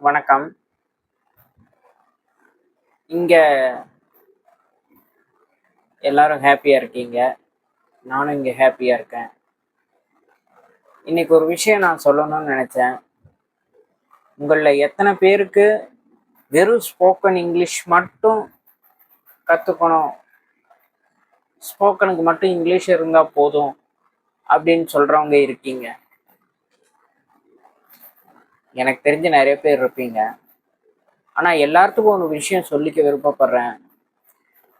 வணக்கம். இங்க எல்லாரும் ஹேப்பியா இருக்கீங்க. நானும் இங்க ஹேப்பியா இருக்கேன். இன்னைக்கு ஒரு விஷயம் நான் சொல்லணும்னு நெனச்சேன். உங்கள்ல எத்தன பேருக்கு வெறும் ஸ்போக்கன் இங்கிலீஷ் மட்டும் கத்துக்கணும், ஸ்போக்கனுக்கு மட்டும் இங்கிலீஷ் இருந்தா போதும் அப்படின்னு சொல்றவங்க இருக்கீங்க? எனக்கு தெரிஞ்சு நெறைய பேர் இருப்பீங்க. ஆனா எல்லாத்துக்கும் ஒரு விஷயம் சொல்லிக்க விருப்பப்படுறேன்.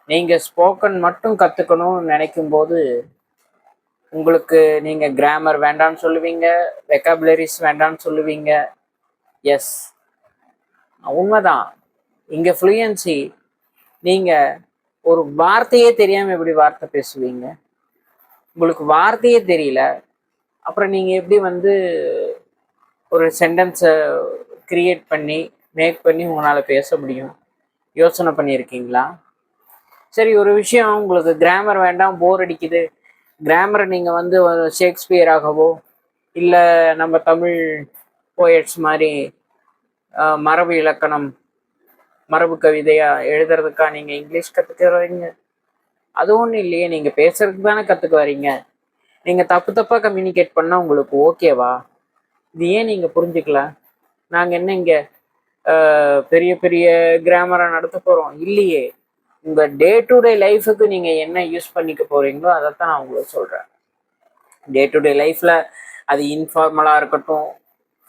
நீங்க ஸ்போக்கன் மட்டும் கத்துக்கணும்னு நெனைக்கும்போது, உங்களுக்கு நீங்க கிராமர் வேண்டான்னு சொல்லுவீங்க, வெக்காபுலரிஸ் வேண்டான்னு சொல்லுவீங்க. எஸ், உண்மைதான். இங்க ஃப்ளூயன்சி, நீங்க ஒரு வார்த்தையே தெரியாம எப்படி வார்த்தை பேசுவீங்க? உங்களுக்கு வார்த்தையே தெரியல, அப்புறம் நீங்க எப்படி வந்து ஒரு சென்டென்ஸை கிரியேட் பண்ணி மேக் பண்ணி உங்களால பேச முடியும்? யோசனை பண்ணியிருக்கீங்களா? சரி, ஒரு விஷயம், உங்களுக்கு கிராமர் வேண்டாம், போர் அடிக்குது, கிராமரை நீங்க வந்து ஒரு ஷேக்ஸ்பியராகவோ இல்லை நம்ம தமிழ் போயட்ஸ் மாதிரி மரபு இலக்கணம், மரபு கவிதையா எழுதுறதுக்கா நீங்க இங்கிலீஷ் கத்துக்க வரீங்க? அது ஒன்றும் இல்லையே, நீங்க பேசுறதுக்கு தானே கத்துக்க வரீங்க. நீங்க தப்பு தப்பா கம்யூனிகேட் பண்ணா உங்களுக்கு ஓகேவா? இது ஏன் நீங்க புரிஞ்சுக்கல? நாங்க என்ன இங்க பெரிய பெரிய கிராமரா நடத்த போறோம்? இல்லையே. உங்க டே டு டே லைஃபுக்கு நீங்க என்ன யூஸ் பண்ணிக்க போறீங்களோ அதைத்தான் நான் உங்களுக்கு சொல்றேன். டே டு டே லைஃப்ல அது இன்ஃபார்மலா இருக்கட்டும்,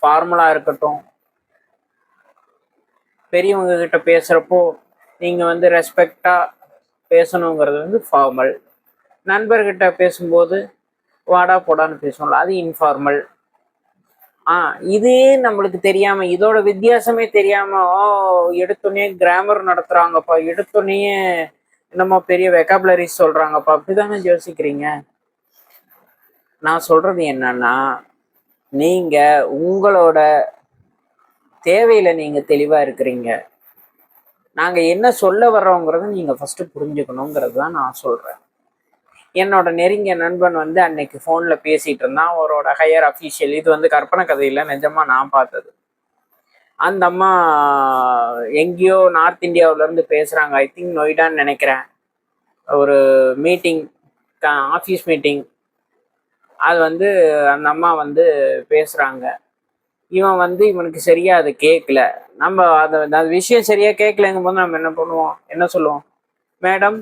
ஃபார்மலா இருக்கட்டும், பெரியவங்க கிட்ட பேசுறப்போ நீங்க வந்து ரெஸ்பெக்டா பேசணுங்கிறது வந்து ஃபார்மல். நண்பர்கிட்ட பேசும்போது வாடா போடான்னு பேசணும்ல, அது இன்ஃபார்மல். இதே நம்மளுக்கு தெரியாம, இதோட வித்தியாசமே தெரியாம, எடுத்தோடனே கிராமர் நடத்துறாங்கப்பா, எடுத்தோடனே என்னமோ பெரிய வெக்காபுலரிஸ் சொல்றாங்கப்பா, அப்படிதானே யோசிக்கிறீங்க? நான் சொல்றது என்னன்னா, நீங்க உங்களோட தேவையில நீங்க தெளிவா இருக்கிறீங்க. நாங்க என்ன சொல்ல வர்றோங்கிறத நீங்க ஃபர்ஸ்ட் புரிஞ்சுக்கணுங்கிறது தான் நான் சொல்றேன். என்னோட நெருங்கிய நண்பன் வந்து அன்னைக்கு ஃபோன்ல பேசிட்டு இருந்தான், அவரோட ஹையர் அஃபீஷியல். இது வந்து கற்பனை கதையில, நிஜமா நான் பார்த்தது. அந்த அம்மா எங்கேயோ நார்த் இந்தியாவில இருந்து பேசுறாங்க, ஐ திங்க் நொய்டான்னு நினைக்கிறேன். ஒரு மீட்டிங், ஆஃபீஸ் மீட்டிங். அது வந்து அந்த அம்மா வந்து பேசுறாங்க. இவன் வந்து இவனுக்கு சரியா அது கேட்கல. நம்ம அந்த விஷயம் சரியா கேட்கலங்கும் போது நம்ம என்ன பண்ணுவோம், என்ன சொல்லுவோம்? Madam,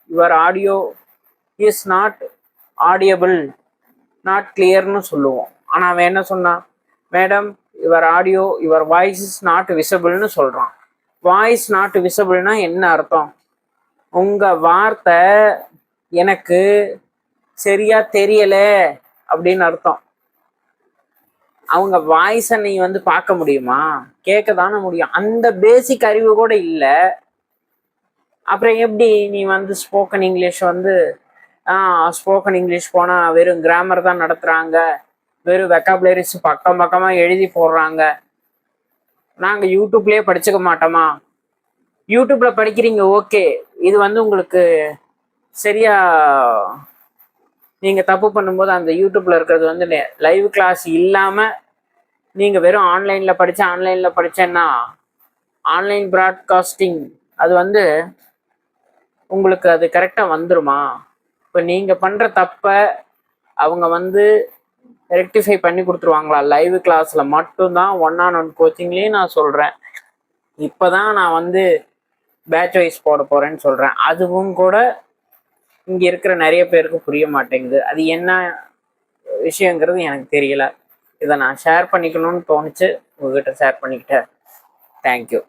your audio is not audible, not கிளியர்னு சொல்லுவோம். ஆனா அவன் என்ன சொன்னான்? Madam, your audio, your voice is not விசிபிள்னு சொல்றான். வாய்ஸ் நாட் விசிபிள்னா என்ன அர்த்தம்? உங்க வார்த்தை எனக்கு சரியா தெரியல அப்படின்னு அர்த்தம். அவங்க வாய்ஸை நீ வந்து பார்க்க முடியுமா? கேட்க தானே முடியும். அந்த பேசிக் அறிவு கூட இல்லை. அப்புறம் எப்படி நீ வந்து ஸ்போக்கன் இங்கிலீஷ் வந்து ஸ்போக்கன் இங்கிலீஷ் போனா வெறும் கிராமர் தான் நடத்துறாங்க, வெறும் வெக்காபுலரிஸ் பக்கம் பக்கமா எழுதி போடுறாங்க, நாங்க யூடியூப்லயே படிச்சுக்க மாட்டோமா? யூடியூப்ல படிக்கிறீங்க, ஓகே. இது வந்து உங்களுக்கு சரியா, நீங்க தப்பு பண்ணும்போது அந்த யூடியூப்ல இருக்கிறது வந்து லைவ் கிளாஸ் இல்லாம நீங்க வெறும் ஆன்லைன்ல படிச்சேன்னா, ஆன்லைன் ப்ராட்காஸ்டிங் அது வந்து உங்களுக்கு அது கரெக்டா வந்துருமா? இப்போ நீங்க பண்ற தப்ப அவங்க வந்து ரெக்டிஃபை பண்ணி கொடுத்துருவாங்களா? லைவ் கிளாஸ்ல மட்டும்தான், ஒன் ஆன் ஒன் கோச்சிங்லேயும் நான் சொல்றேன். இப்போதான் நான் வந்து பேட்ச் வைஸ் போட போறேன்னு சொல்றேன். அதுவும் கூட இங்க இருக்கிற நிறைய பேருக்கு புரிய மாட்டேங்குது. அது என்ன விஷயங்கிறது எனக்கு தெரியல. இதை நான் ஷேர் பண்ணிக்கணும்னு தோணுச்சு, உங்ககிட்ட ஷேர் பண்ணிக்கிட்டேன். தேங்க்யூ.